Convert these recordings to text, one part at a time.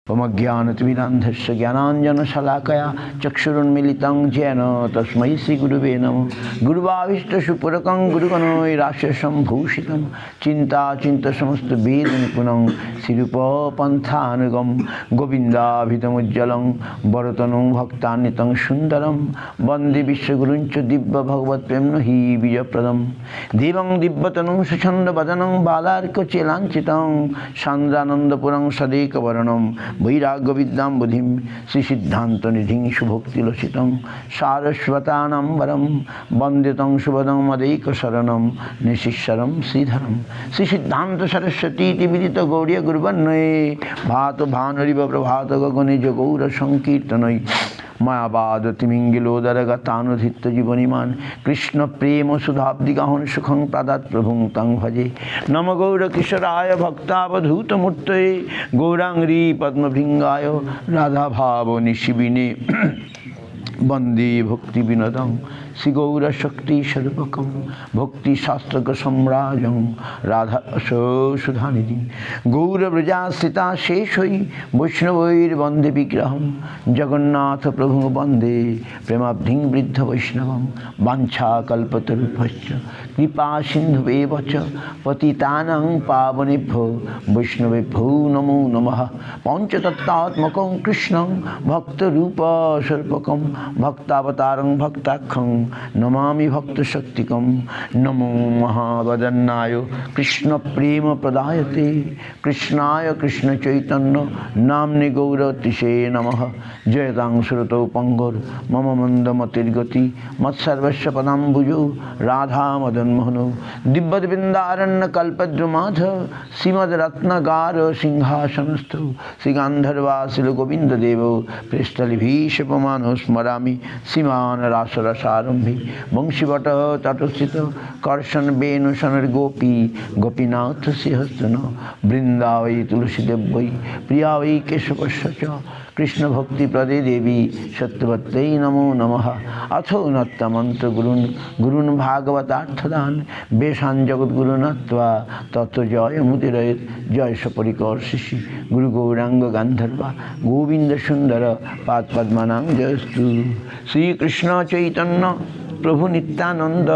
मज्ञानतिमिरान्धस्य ज्ञानाञ्जनशलाकया चक्षुरुन्मिलितं येन तस्मै श्रीगुरुवे नमः। गुरुवाभीष्टसुपूरकं गुरुगणैराश्यसं भूषितं चिन्ताचिन्तसमस्तवेदनिपुणं श्रीरूपपन्थानुगं गोविन्दाभितमुज्ज्वलं वरतनुं भक्तान्वितं सुन्दरं वन्दे विश्वगुरुञ्च दिव्यभगवत्प्रेम्ण हि बीजप्रदं देवं दिव्यतनुं सुछन्दवदनं बालार्कचेलाञ्चितं सान्द्रानन्दपुरं सदेकवर्णं वैराग्य विद्यां बुद्धिं श्री सिद्धांत निधिं शुभोक्तिलसितं सारस्वतानां वरं वन्दे तं शुभदं मदैक शरणं निशिश्वरं श्रीधरं श्री सिद्धांत सरस्वती विदित गौर्य गुरुवर्णये भात भानुरिव प्रभात गगने जगौर संकीर्तनये मायाबाद तिमिंगिलोदरगतानुधित जीवनिमान कृष्ण प्रेम सुधाब्दिगाहन सुखं प्रदात प्रभुं तं भजे। नम गौर किशोराय भक्तावधूतमूर्तये गौरांगी पद्मभृंगाय राधा भाव निशिबिने वंदे भक्ति विनोदं श्री गौर शक्ति स्वरूपकं भक्ति शास्त्र सम्राजं राधा सुधानिधि गौर व्रजाश्रिता शेषै वैष्णवैर्वन्दे विग्रहं जगन्नाथ प्रभु वन्दे प्रेमाब्धिं वृद्ध वैष्णवं वाञ्छाकल्पतरुभ्यश्च कृपा सिन्धुवेव च पतितानां पावनेभ्यो वैष्णवेभ्यो नमो नमः। पञ्चतत्त्वात्मकं कृष्णं भक्तरूपस्वरूपकं भक्तावतारं भक्ताख्यं नमामि भक्तशक्तिकं नमो महावदन्नाय कृष्ण प्रेम प्रदायते कृष्णाय कृष्ण चैतन्य नाम्ने गौरतिशे नमः। जयतां श्रुतौ पंगुर मम मंदमतिर्गति मत्सर्वस्य पदाम्बुजो राधा मदन मोहनो दिव्यवृंदारण्य कल्पद्रुमाध श्रीमद्रत्नगार सिंहासनस्थो श्रीगांधर्वासिल गोविंद देव पृष्ठलिभीषपमानो स्मरामि श्रीमान रासरसारम्भे वंशीवट तटस्थित कर्षण वेणुषण गोपी गोपीनाथ श्रीहस्तन वृंदावै तुलसीदेव वै प्रिया वै केशवस्य च कृष्ण भक्ति प्रदे देवी सत्यवत्यै नमो नमः। अथो नत्तमंत्र गुरुन् भागवतार्थदान वेशान जगद्गुरु नत्वा तत्व जय मुदिरयेत् जय सपरिकर शिशि गुरु गौरांग गांधर्वा गोविंद सुंदर पाद पद्मनां जयस्तु। श्री कृष्ण चैतन्य प्रभु नित्यानंद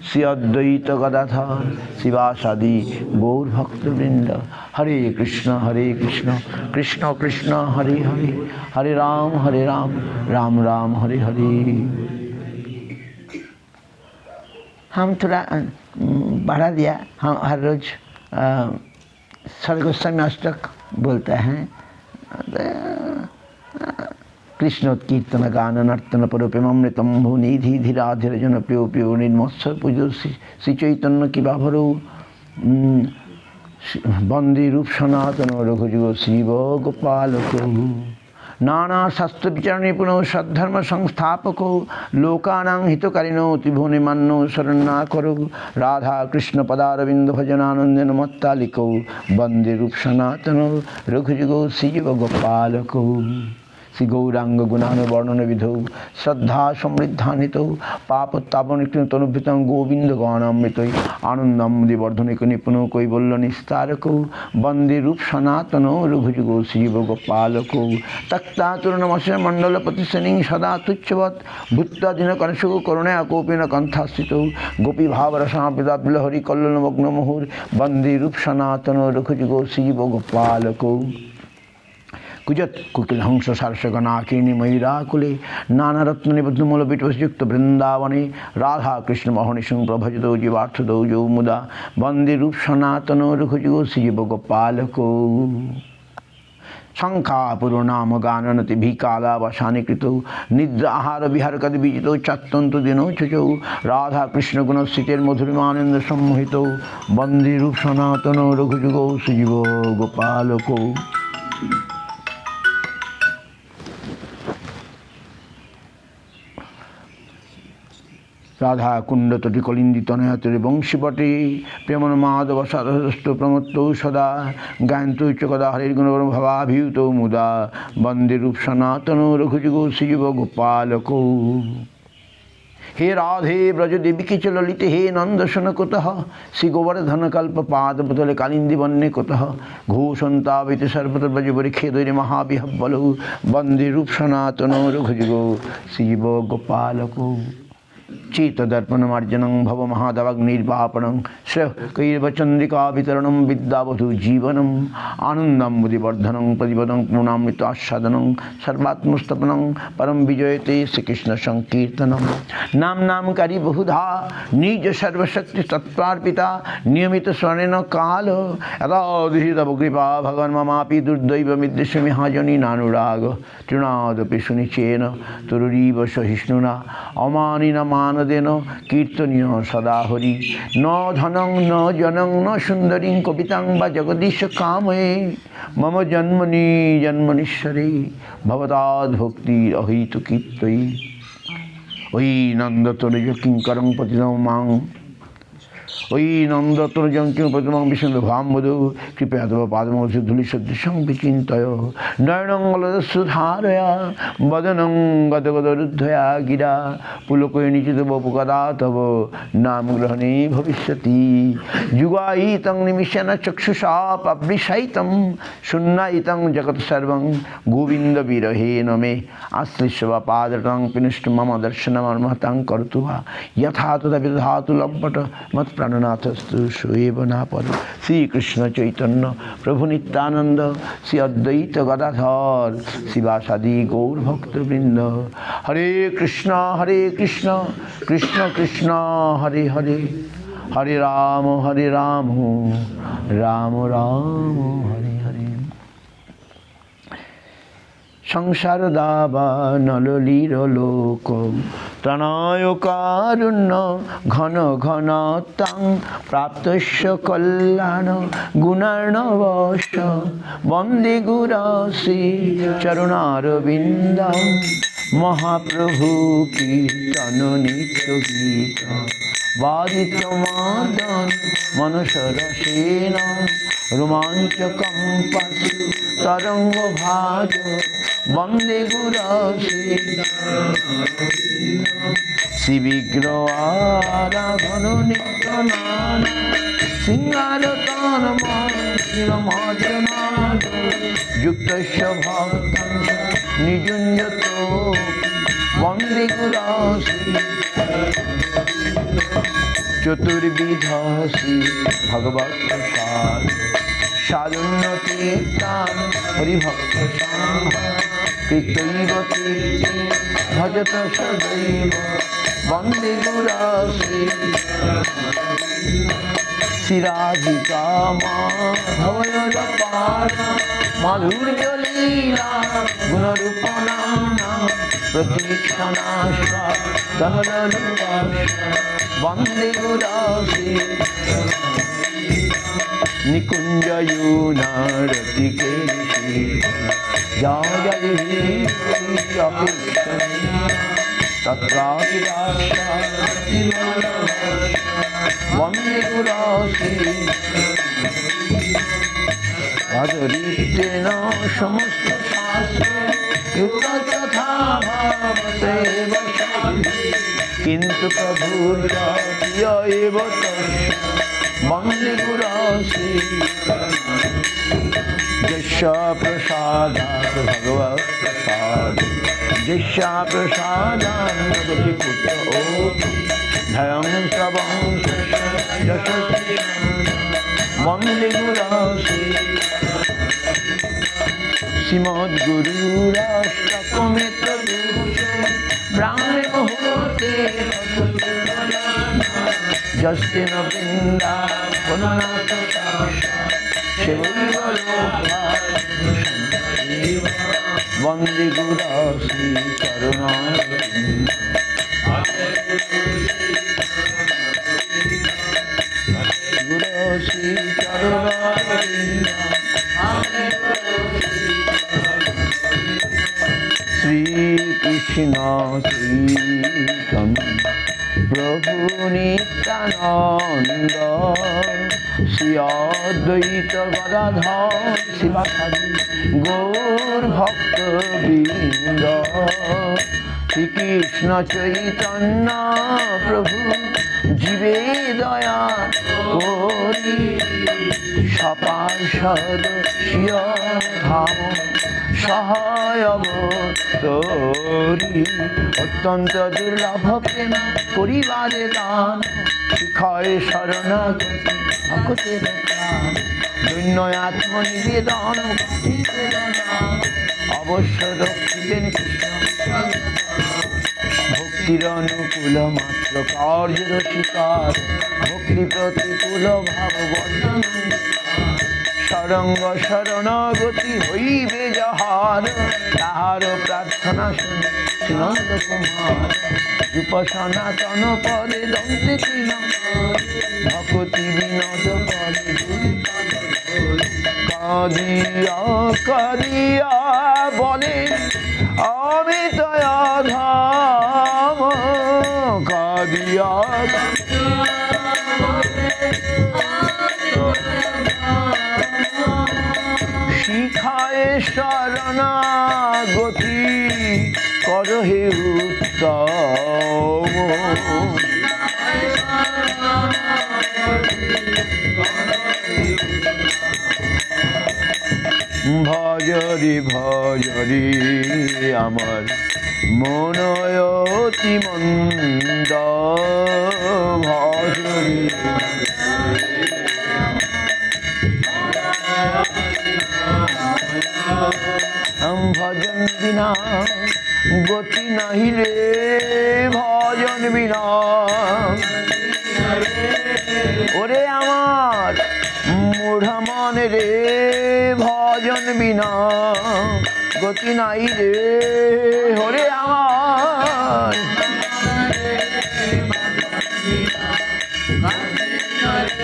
श्री अद्वैत गदाधर शिवासादि गौर भक्तवृंद हरे कृष्ण कृष्ण कृष्ण हरे हरे हरे राम राम राम हरे हरे। हम थोड़ा बढ़ा दिया, हम हर रोज सरगोस्वामी अष्टक बोलते हैं। कृष्णोत्कीर्तन गान नर्तन परोपेमृतम भुनिधि धीराधिर जन प्यो प्यो निर्मत्सर पूजो श्री चैतन्य की बाभरो वंदे रूप सनातन रघुजुग शिव गोपाल को नाना शास्त्र विचार निपुण सद्धर्म संस्थापको लोकानां हितकारिणो त्रिभुवने मान्नो शरणा करो राधा कृष्ण पदारविंद भजनानंदन मत्तालिको वंदे रूप सनातन रघुजुग शिव गोपाल को। श्री गौरांग गुणान वर्णन विधौ श्रद्धा समृद्धान्वितौ पापतापनिकृतनुभृतं गोविंद गणामृत आनंदम वर्धनिक निपुणो कैवल्य निस्तारको वंदे रूप सनातनो रघुजुगो शिव गोपालको तक्तातुर्णमस्य मंडलपति शनिं सदा तुच्छवत् भूत्वादिन कनशुको करुणया कोपिन कंठास्थितौ गोपी भावरसापिता हरि कल्लमग्न मुहुर वंदे रूप सनातनो रघुजुगो शिव गोपालको। कुजत कुकिल हंस सारसगणाकिनी मयूराकुले नाना रत्न निबद्धमूल विटवसयुक्त वृंदावने राधा कृष्ण मोहन सिंह प्रभजतो जीवार्थदौ जो मुदा वंदे रूप सनातनो रघुजुगो शिव गोपालको। शंखापुर नाम गाननति भीकालावसानि कृतौ निद्रा आहार विहार कद विजितौ चत्तन्तु दिनौ चचौ राधा कृष्ण गुणस्थितेर मधुरिमानंद सम्मोहितौ वंदे रूप सनातनो रघुजुगो शिव गोपालको। राधा कुंड तटि कलिंदित नयतरे वंशीवटे प्रेमन माधव सदस्तु प्रमत्तौ सदा गायन्तौ च कदा हरिर्गुण भवाभियुतौ मुदा वंदे रूप सनातनो रघुजुगो शिव गोपालको। हे राधे ब्रज देवी के च ललिते हे नंदसन कुतः श्री गोवर्धन कल्प पाद पुतले कालिंदी वन्य कुतः घोषंतावित सर्वत्र ब्रज बरिखे दैर्य महाविहब्बलो वंदे रूप सनातनो रघुजुगो शिव गोपालको चेतदर्पण मार्जनं भव महादवग्निर्वापणं कैर्वचंद्रिका वितरणं विद्यावधू जीवनम आनंदम बुद्धिवर्धनं प्रतिपदं पूर्णामृतास्वादनं सर्वात्मस्तपनं परम विजयते श्रीकृष्ण संकीर्तनम नाम नामकारी बहुधा निज सर्वशक्ति तत्प्रार्पिता नियमित स्वर्णेन काल यदाधिहि तव कृपा भगवन् ममापि दुर्दैवमिद्यस्य महाजनी नानुराग तृणादपि सुनिचेन तुरुरीव सहिष्णुना अमानिना मानदेन कीर्तनीय सदा हरि न धनं न जनं न सुंदरी कवितां वा जगदीश कामये मम जन्मनि जन्मनीश्वरे भवताद् भक्ति अहितु कीर्तयि ओई नंदतनुज किंकरं पतितं मां ओई नंदतनुजं किं पतितं विष्णु भामवदो कृपया तव पादमोऽसि धूलिसदृशं विचिन्तय नयनं गलदस्सुधारया वदनं गदगदरुद्धया गिरा पुलकोयनिचित वपुकदा तव नाम ग्रहणे भविष्यति युगायितं निमिषेण चक्षुषा पवृषयितं शून्यायितं जगत् सर्वं गोविन्द विरहेण मे आश्लिष्य पादटं पिनुष्ट मम दर्शनमर्महतं कर्तु वा यथा तथा विदधातु लम्पट मत् प्राणनाथस्तु शोएव नापद श्री कृष्ण चैतन्य प्रभु नित्यानंद श्री अद्वैत गदाधर शिवासादि गौर भक्तवृंद हरे कृष्ण कृष्ण कृष्ण हरे हरे हरे राम राम राम हरे हरे संसार दावा नललीर लोक तनय कारुण्य घन घन तां प्राप्तस्य कल्याण गुणार्णवश वन्दे गुरश्री चरुणारविन्दं महाप्रभु कीर्तन नित्य गीत वादितमादन मनसरसेन रोमांचकं पशु तरंगभाज वन्दे गुरश्री श्रीविग्रहाराधन नित्यनाद सिंहारतन मर्जनाद युक्तस्य भक्तं निजुञ्जतो वन्दे गुरश्री चतुर्विधि भगवत्प्रसाद साधुन्नतीर्थान् हरिभक्तसाङ्ग कृतैव कीर्ति भजत सदैव वन्दे गुरश्री श्रीराधिका माधवयोरपार माधुर्यलीला गुणरूपनाम्ना प्रतीक्षणाश्वा वन्दे गुरश्री निकुञ्जयूनारतिकेशि जायहि तत्राभिलाषा वन्दे गुरश्री भजरीतेन समस्त शास्त्रे तथा भावते किन्तु प्रभुर्य एव वन्दे गुरश्री यस्य प्रसादात् भगवत्प्रसाद यस्य प्रसादान् गतिपुत्रो धयं श्रवं यशस्वी वन्दे गुरश्री श्रीमद्गुरुराष्टकमेतदूते ब्राह्मणे मुहूर्ते जस्तेन वृन्दावननाथ वन्दे गुरश्री चरणारविन्द गुरश्री चरणारविन्द श्री कृष्ण चैतन्य प्रभु नित्यानंद श्री अद्वैत गदाधर शिवासादि गौर भक्तवृंद শ্রীকৃষ্ণ চৈতন্য প্রভু জীবে দয়া করি সপার্ষদ শিয় ধাম সহায়বতরি অত্যন্ত দুর্লভ প্রেম করিবারে দান শিখয় শরণাগতি ভক্তের প্রাণ দৈন্য আত্মনিবেদন অবশ্য রক্ষিলেন কৃষ্ণ ভক্তির অনুকূল মাত্র কার্য রসিকার ভক্তি প্রতিকূল ভাব বর্ণন সরঙ্গ শরণাগতি হইবে যাহার তাহার প্রার্থনা শুনে নন্দ কুমার রূপ সনাতন পদে দন্তে তৃণ ভকতি বিনোদ পদে কাঁদিয়া কাঁদিয়া বলে অমিত ধাম কাঁদিয়া শিখায় শরণাগতি করহে উত্তম ভজরি ভজরি আমার মনয়তি মন্দ ভজরি ভজন বিনা গতি নাহি রে ভজন বিনা ওরে আমার মূঢ় মন রে ভজন বিনা গতি নাই রে ওরে আমার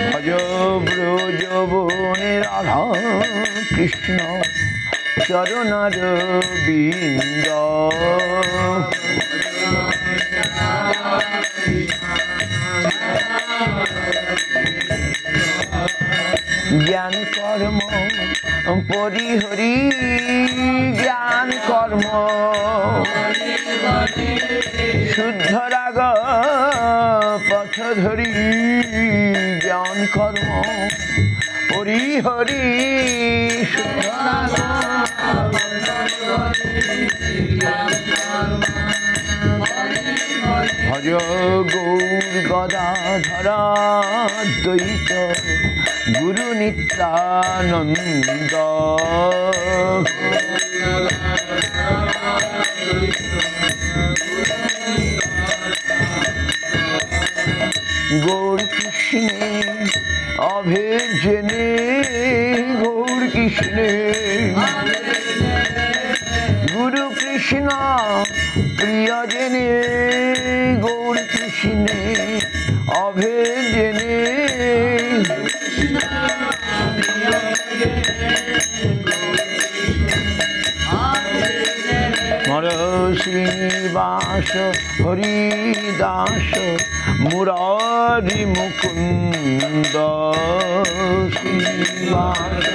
ভজ ব্রজ বনে রাধা কৃষ্ণ চরণার বিন্দ জ্ঞান কর্ম পরিহরি জ্ঞান কর্ম শুদ্ধ রাগ পথ ধরি জ্ঞান কর্ম পরিহরি শুদ্ধ রাগ ভজ গৌর গদাধরা দ্বৈত গুরু নিত্যানন্দ গৌর কৃষ্ণে অভেদ জেনে গৌর কৃষ্ণে গুরু কৃষ্ণ প্রিয় জেনে গৌর কৃষ্ণে অভেদ জেনে মর শ্রীনিবাস হরিদাস মুরারি মুকুন্দ শ্রীনিবাস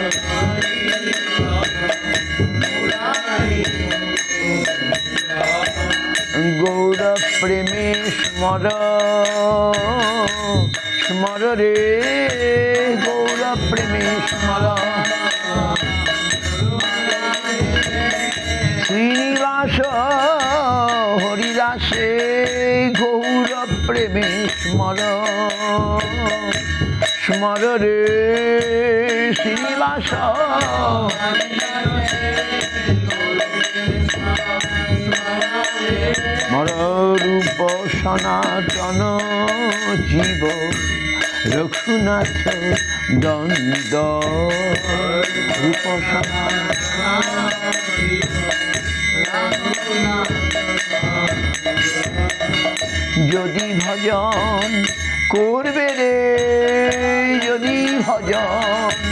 গৌর প্রেমে স্মর স্মর রে গৌর প্রেমে স্মর শ্রীনিবাস হরিদাসে গৌর প্রেমে স্মর স্মর রে শ্রীনিবাস মর রূপ সনাতন জীব রঘুনাথ দ্বন্দ্ব রূপ যদি ভজন করবে রে যদি ভজন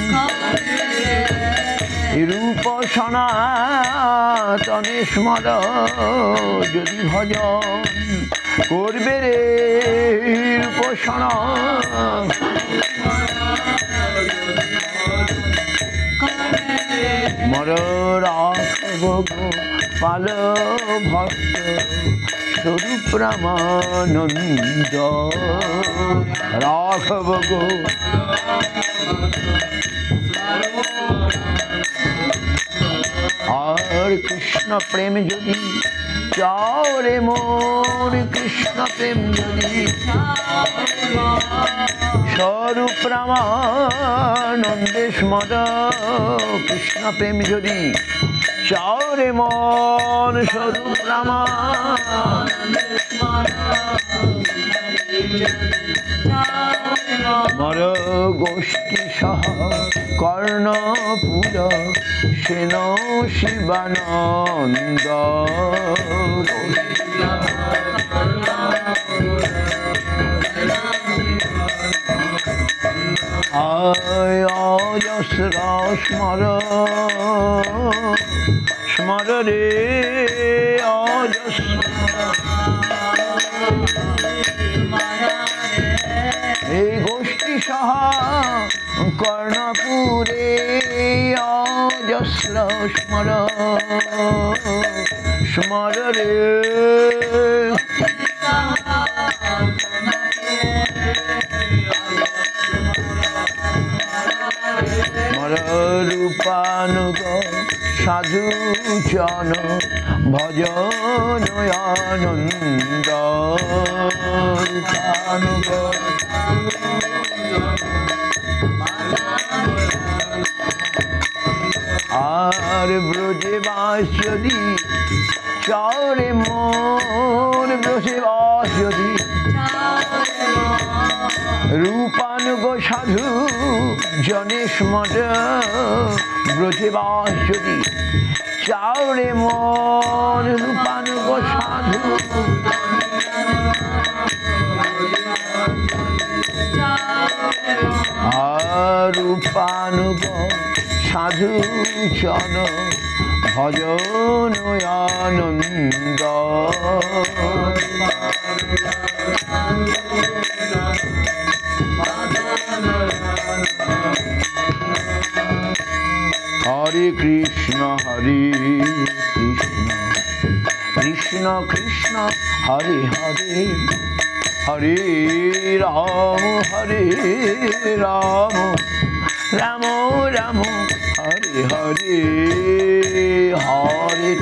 রূপ সনাতনে স্মর যদি ভজন করবে রে রূপ সনাতন মর রাখ গোপাল ভক্ত স্বরূপ রামানন্দ রাঘব গো আর কৃষ্ণ প্রেম যদি চাও রে মোর কৃষ্ণ প্রেম যদি স্বরূপ রামানন্দে স্মর কৃষ্ণ প্রেম যদি চাও রে মন স্বরূপ মর গোষ্ঠী সহ কর্ণপুর সেন শিবানন্দ আয় অজস্র স্মর স্মর রে অজস্র এই গোষ্ঠী সহ কর্ণপুরে অজস্র স্মর স্মর রে রূপানুগ সাধু জন ভজন আনন্দ রূপানুগ আর ব্রজে বাস যদি চাওরে মোর ব্রজে বাস যদি রূপানুগ সাধু জনেশ মঠ ব্রজে বাস যদি চাওরে মন রূপানুগ সাধু আর রূপানুগ সাধু জন ভজন আনন্দ হরে কৃষ্ণ কৃষ্ণ কৃষ্ণ হরে হরে হরে রাম রাম রাম হরে হরে হরে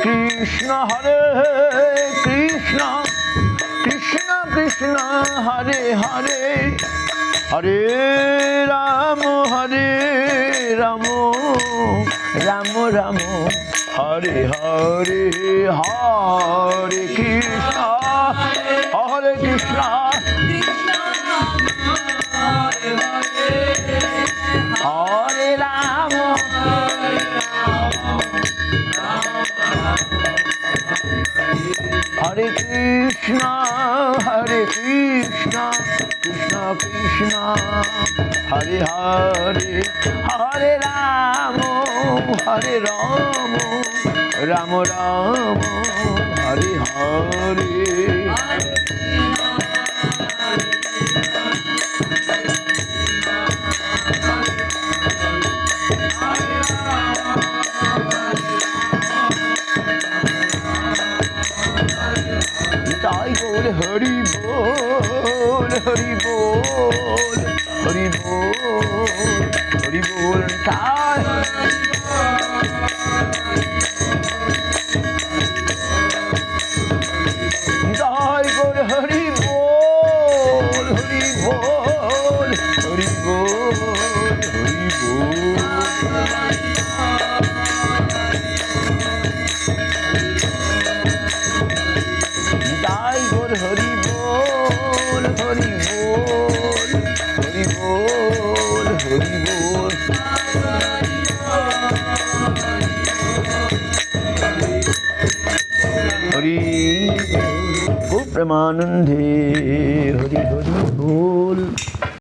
কৃষ্ণ হরে কৃষ্ণ কৃষ্ণ কৃষ্ণ হরে হরে হরে রাম রাম রাম হরে হরে হরে কৃষ্ণ হরে রাম হরে কৃষ্ণ কৃষ্ণ কৃষ্ণ হরে হরে হরে রাম রাম রাম হরে হরে তাই বলে হরি বল হরি বল হরি বল হরি বল তাই তাই বলে হরি বল হরি বল হরি বল হরি বল হরি বল হরি বল হরি বল হরি বল হরি প্রেমানন্দে হরি হরি বল।